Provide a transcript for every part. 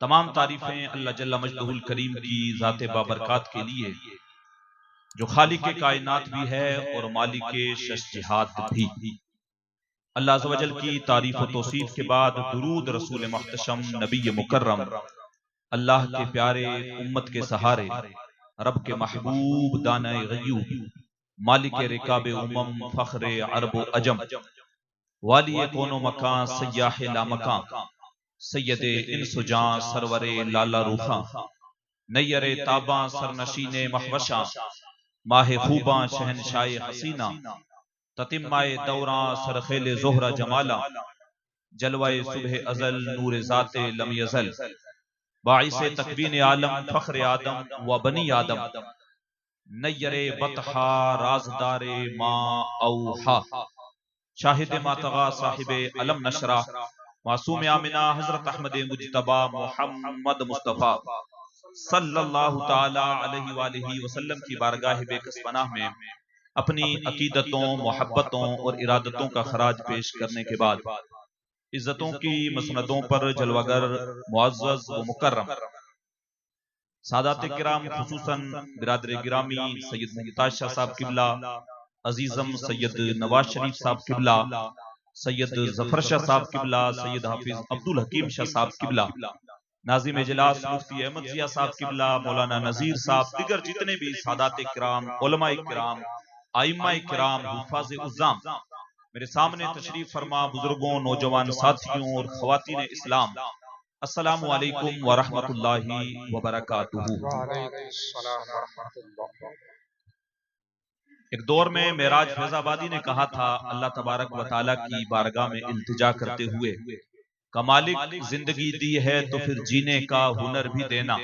تمام تعریفیں اللہ جل مجدہ الکریم کی ذات بابرکات کے لیے جو خالق کائنات بھی ہے اور مالک شش جہات بھی۔ اللہ عز و جل کی تعریف و توصیف کے بعد درود رسول محتشم نبی مکرم اللہ کے پیارے امت کے سہارے رب کے محبوب دانہ غیوب مالک رکاب امم فخر عرب و عجم والی کون و مکان سیاح لامکان سید انس و جان سرور لالا روخاں نیر تاباں سرنشین محوشاں ماہ خوباں شہنشاہ حسینہ تتمہ دوراں سرخیل زہرہ جمالا جلوہ صبح ازل نور ذات لم یزل باعث تکوین عالم فخر آدم و بنی آدم نیر بطحا رازدار ما اوحا شاہد ماتغا صاحب علم نشرہ معصوم آمنہ حضرت احمد مجتبی محمد مصطفیٰ صلی اللہ تعالی علیہ وآلہ وسلم کی بارگاہ بے کس پناہ میں اپنی عقیدتوں محبتوں اور ارادتوں کا خراج پیش کرنے کے بعد عزتوں کی مسندوں پر جلوگر معزز و مکرم سادات کرام خصوصاً برادر گرامی سید ممتاز شاہ صاحب قبلہ عزیزم سید نواز شریف صاحب قبلہ سید ظفر شاہ صاحب قبلہ سید حافظ عبدالحکیم شاہ صاحب قبلہ ناظم اجلاس مفتی احمد ضیاء صاحب قبلہ مولانا نذیر صاحب دیگر جتنے بھی سادات کرام علماء کرام ائمہ کرام حفاظ عظام میرے سامنے تشریف فرما بزرگوں نوجوان ساتھیوں اور خواتین اسلام السلام علیکم ورحمۃ اللہ وبرکاتہ۔ ایک دور میں معراج فیض آبادی نے کہا تھا اللہ تبارک و تعالیٰ کی بارگاہ میں التجا کرتے ہوئے کہ مالک زندگی دی ہے تو پھر جینے کا ہنر بھی دینا،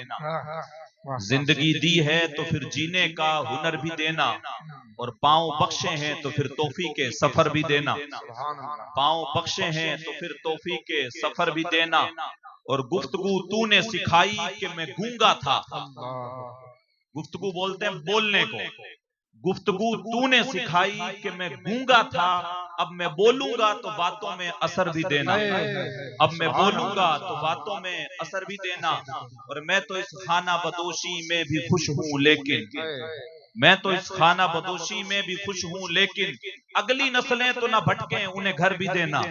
زندگی دی ہے تو پھر جینے کا ہنر بھی دینا، اور پاؤں بخشے ہیں تو پھر توفیق سفر بھی دینا، پاؤں بخشے ہیں تو پھر توفیق سفر بھی دینا، اور گفتگو تو نے سکھائی کہ میں گونگا تھا، گفتگو بولتے ہیں بولنے کو، گفتگو تو نے سکھائی کہ میں گونگا تھا، اب میں بولوں گا تو باتوں میں اثر بھی دینا، اب میں بولوں گا تو باتوں میں اثر بھی دینا، اور میں تو اس خانہ بدوشی میں بھی خوش ہوں لیکن میں تو اس خانہ بدوشی میں بھی خوش ہوں لیکن اگلی نسلیں تو نہ بھٹکیں انہیں گھر بھی دینا،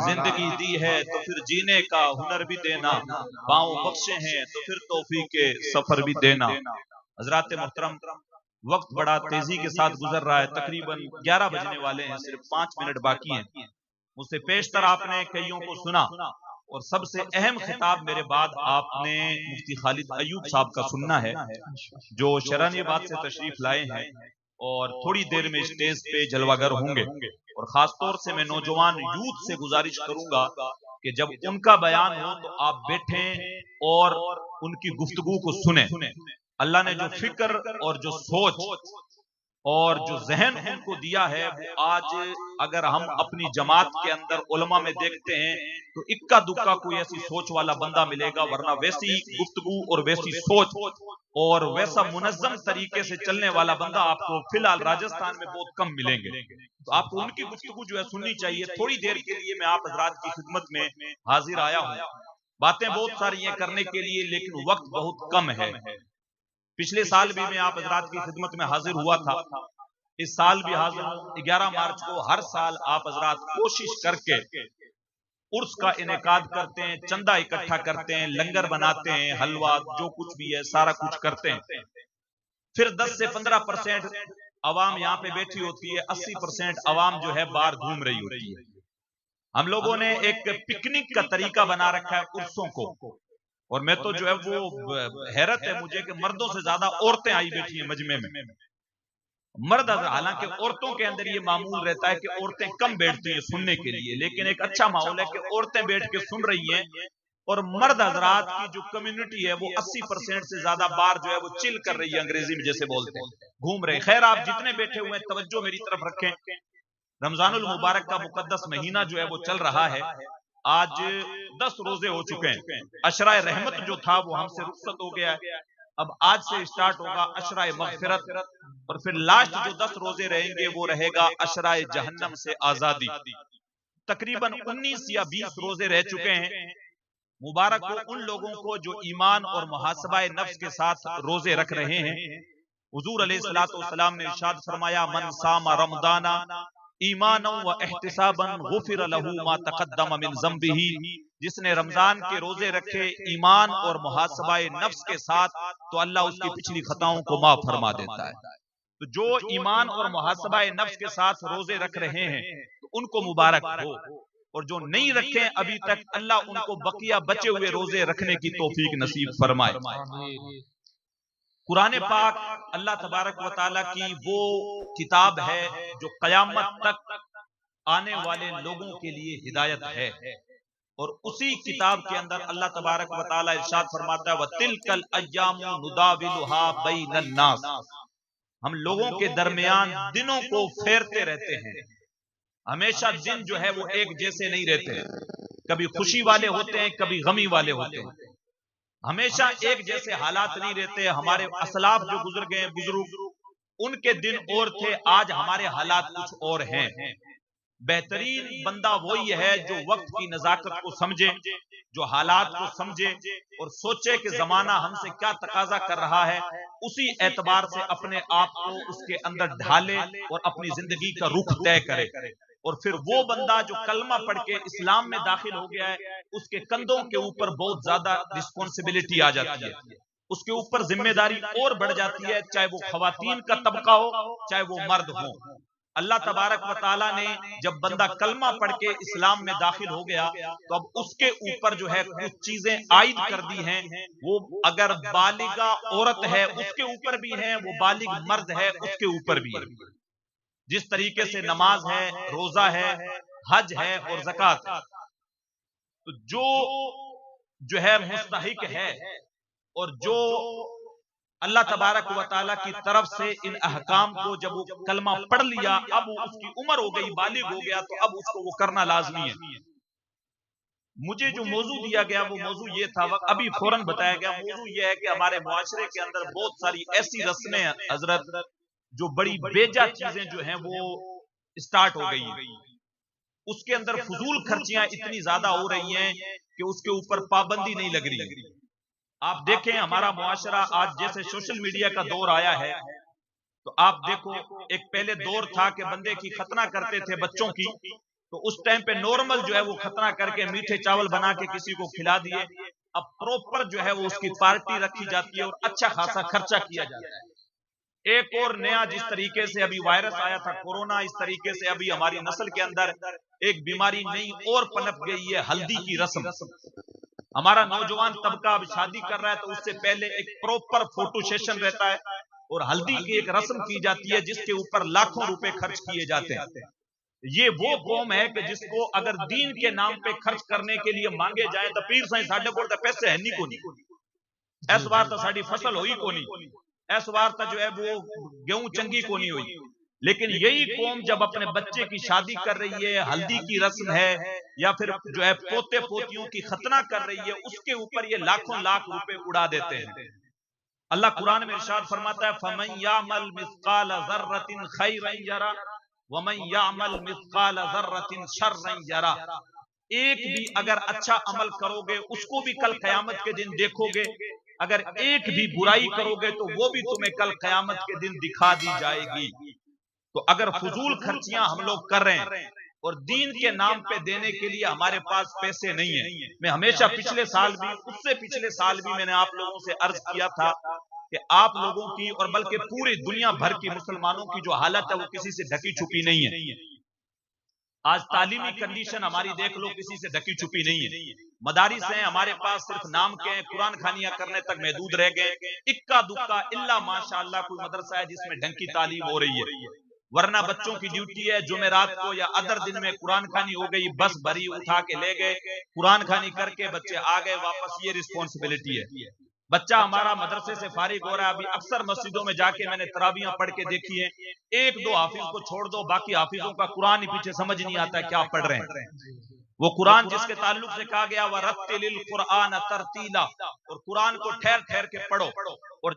زندگی دی ہے تو پھر جینے کا ہنر بھی دینا، پاؤں بخشے ہیں تو پھر توفیق سفر بھی دینا۔ حضرات محترم، وقت بڑا تیزی کے ساتھ گزر رہا ہے، تقریباً 11 بجنے والے ہیں، صرف 5 منٹ باقی ہیں۔ مجھ سے پیشتر آپ نے کئیوں کو سنا، اور سب سے اہم خطاب میرے بعد آپ نے مفتی خالد ایوب صاحب کا سننا ہے جو شرانی آباد سے تشریف لائے ہیں اور تھوڑی دیر میں اسٹیج پہ جلوہ گر ہوں گے، اور خاص طور سے میں نوجوان یوتھ سے گزارش کروں گا کہ جب ان کا بیان ہو تو آپ بیٹھیں اور ان کی گفتگو کو سنیں۔ اللہ نے جو فکر اور جو سوچ اور جو ذہن ان کو دیا ہے وہ آج اگر ہم اپنی جماعت کے اندر علماء میں دیکھتے ہیں تو اکا دکا کوئی ایسی سوچ والا بندہ ملے گا، ورنہ ویسی گفتگو اور ویسی سوچ اور ویسا منظم طریقے سے چلنے والا بندہ آپ کو فی الحال راجستھان میں بہت کم ملیں گے۔ تو آپ کو ان کی گفتگو جو ہے سننی چاہیے۔ تھوڑی دیر کے لیے میں آپ حضرات کی خدمت میں حاضر آیا ہوں، باتیں بہت ساری ہیں کرنے کے لیے لیکن وقت بہت کم ہے۔ پچھلے سال بھی میں آپ حضرات کی خدمت میں حاضر ہوا تھا، اس سال بھی حاضر ہوں۔ 11 مارچ کو ہر سال آپ حضرات کوشش کر کے عرس کا انعقاد کرتے ہیں، چندہ اکٹھا کرتے ہیں، لنگر بناتے ہیں، حلوہ جو کچھ بھی ہے سارا کچھ کرتے ہیں، پھر 10 سے 15% عوام یہاں پہ بیٹھی ہوتی ہے، 80% عوام جو ہے باہر گھوم رہی ہوتی ہے۔ ہم لوگوں نے ایک پکنک کا طریقہ بنا رکھا ہے عرسوں کو، اور میں تو جو ہے وہ حیرت ہے مجھے کہ مردوں سے زیادہ عورتیں آئی بیٹھی ہیں مجمع میں، مرد حالانکہ عورتوں کے اندر یہ معمول رہتا ہے کہ عورتیں کم بیٹھتی ہیں سننے کے لیے، لیکن ایک اچھا ماحول ہے کہ عورتیں بیٹھ کے سن رہی ہیں، اور مرد حضرات کی جو کمیونٹی ہے وہ 80% سے زیادہ بار جو ہے وہ چل کر رہی ہے، انگریزی میں جیسے بولتے ہیں، گھوم رہے ہیں۔ خیر آپ جتنے بیٹھے ہوئے ہیں توجہ میری طرف رکھیں، رمضان المبارک کا مقدس مہینہ جو ہے وہ چل رہا ہے، آج 10 روزے ہو چکے ہیں، عشرہ رحمت جو تھا وہ ہم سے رخصت ہو گیا ہے، اب آج سے اسٹارٹ ہوگا عشرہ مغفرت، اور پھر لاسٹ جو 10 روزے رہیں گے وہ رہے گا عشرہ جہنم سے آزادی۔ تقریباً 19 یا 20 روزے رہ چکے ہیں، मुबारक हो उन लोगों को जो ईमान और मुहासबा नफ्स के साथ रोजे रख रहे हैं। हुजूर अलैहिस्सलाम ने इरशाद फरमाया, मन सामा रमदाना ईमानन व इहतिसाबन गुफिर लहू मा तक़द्दम मिन ज़ंबिही, जिसने रमजान के रोजे रखे ईमान और मुहासबा नफ्स के साथ तो अल्लाह उसकी पिछली खताओं को माफ फरमा देता है। तो जो ईमान और मुहासबा नफ्स के साथ रोजे रख रहे हैं तो उनको मुबारक हो, और जो नहीं रखे अभी तक अल्लाह उनको बकिया बचे हुए रोजे रखने की तौफीक नसीब फरमाए। कुरान पाक अल्लाह तबारक व तआला की वो किताब है जो कयामत तक आने वाले लोगों के लिए हिदायत है, और उसी किताब के अंदर अल्लाह तबारक व तआला इरशाद फरमाता है, व तिलकल अय्यामु नुदाविलुहा बैनन नास, हम लोगों के दरमियान दिनों को फेरते रहते हैं। हमेशा दिन जो है वो एक जैसे नहीं रहते, कभी खुशी वाले होते हैं, कभी गमी वाले होते हैं, हमेशा एक जैसे हालात नहीं रहते। हमारे असलाफ जो गुजर गए बुजुर्ग, उनके दिन और थे, आज हमारे हालात कुछ और हैं। बेहतरीन बंदा वही है जो वक्त की नजाकत को समझे, जो हालात को समझे और सोचे कि जमाना हमसे क्या तकाजा कर रहा है, उसी एतबार से अपने आप को उसके अंदर ढाले और अपनी जिंदगी का रुख तय करे। और फिर वो बंदा जो कलमा पढ़ के इस्लाम में दाखिल हो गया है, उसके कंधों के ऊपर बहुत ज्यादा रिस्पॉन्सिबिलिटी आ जाती है, उसके ऊपर जिम्मेदारी और बढ़ जाती है, चाहे वो खवातीन का तबका हो, चाहे वो मर्द हो। अल्लाह तबारक व तआला ने जब बंदा कलमा पढ़ के इस्लाम में दाखिल हो गया तो अब उसके ऊपर जो है कुछ चीजें आयद कर दी हैं। वो अगर बालिगा औरत है उसके ऊपर भी है, वो बालिग मर्द है उसके ऊपर भी है। जिस तरीके से नमाज है, रोजा है, हज है और ज़कात है, तो जो है मुस्तहिक है और जो अल्लाह तबारक व तआला की तरफ से इन अहकाम को जब वो कलमा पढ़ लिया, अब उसकी उम्र हो गई, बालिग हो गया, तो अब उसको वो करना लाजमी है। मुझे जो मौजू दिया गया वो मौजू ये था, अभी फौरन बताया गया, मौजू ये है कि हमारे मुआशरे के अंदर बहुत सारी ऐसी रस्में हैं हजरत, जो बड़ी बेजा चीजें जो हैं वो स्टार्ट हो गई हैं। उसके अंदर फजूल खर्चियां इतनी ज्यादा हो रही हैं कि उसके ऊपर पाबंदी नहीं लग रही। आप देखें हमारा मुआशरा आज जैसे सोशल मीडिया का दौर आया है, तो आप देखो एक पहले दौर था कि बंदे की खतना करते थे बच्चों की, तो उस टाइम पे नॉर्मल जो है वो खतना करके मीठे चावल बना के किसी को खिला दिए। अब प्रॉपर जो है वो उसकी पार्टी रखी जाती है और अच्छा खासा खर्चा किया जाता है। एक और नया जिस तरीके से अभी वायरस आया था कोरोना, इस तरीके से अभी हमारी नस्ल के अंदर एक बीमारी नई और पनप गई है, हल्दी की रस्म। हमारा नौजवान तबका अब शादी कर रहा है तो उससे पहले एक प्रॉपर फोटो सेशन रहता है और हल्दी की एक रस्म की जाती है जिसके ऊपर लाखों रुपए खर्च किए जाते हैं। ये वो कौम है कि जिसको अगर दीन के नाम पे खर्च करने के लिए मांगे जाए तो पीर साईं साडे कोल पैसे है नहीं, कोनी इस बार तो साडी फसल हुई कोनी, इस बार तो जो है वो गेहूं चंगी कोनी हुई। लेकिन यही कौम जब अपने बच्चे की शादी कर रही है, हल्दी की रस्म है, या फिर जो है पोते पोतियों की खतना कर रही है, उसके ऊपर ये लाखों लाख रुपए उड़ा देते हैं। अल्लाह कुरान में इरशाद फरमाता है, फमन यामल मिस्काल ज़र्रतिन खैरन यरा वमन यामल मिस्काल ज़र्रतिन शर्रन यरा। एक भी अगर अच्छा अमल करोगे उसको भी कल कयामत के दिन देखोगे, अगर एक भी बुराई करोगे तो वो भी तुम्हें कल कयामत के दिन दिखा दी जाएगी। तो अगर फजूल खर्चियां हम लोग कर रहे हैं और दीन के नाम पे देने के लिए हमारे पास पैसे नहीं है, मैं हमेशा पिछले साल भी, उससे पिछले साल भी मैंने आप लोगों से अर्ज किया था कि आप लोगों की और बल्कि पूरी दुनिया भर की मुसलमानों की जो हालत है वो किसी से ढकी छुपी नहीं है। आज तालीमी कंडीशन हमारी देख लो, किसी से ढकी छुपी नहीं है। मदारिस हैं हमारे पास, सिर्फ नाम के हैं, कुरान खानियां करने तक महदूद रह गए। इक्का दुक्का इल्ला माशाअल्लाह कोई मदरसा है जिसमें ढंग की तालीम हो रही है, वरना बच्चों की ड्यूटी है जुमेरात को या अदर दिन में कुरान खानी हो गई, बस भरी उठा के ले गए, कुरान खानी करके बच्चे आ गए वापस, ये रिस्पॉन्सिबिलिटी है। बच्चा हमारा मदरसे से फारिग हो रहा है, अभी अक्सर मस्जिदों में जाके मैंने तराबियां पढ़ के देखी है, एक दो हाफिज को छोड़ दो बाकी हाफिजों का कुरान ही पीछे समझ नहीं आता है क्या पढ़ रहे हैं। वो कुरान जिसके ताल्लुक से कहा गया व रत्तिलिल कुरान तरतीला, और कुरान को ठहर ठहर के पढ़ो, और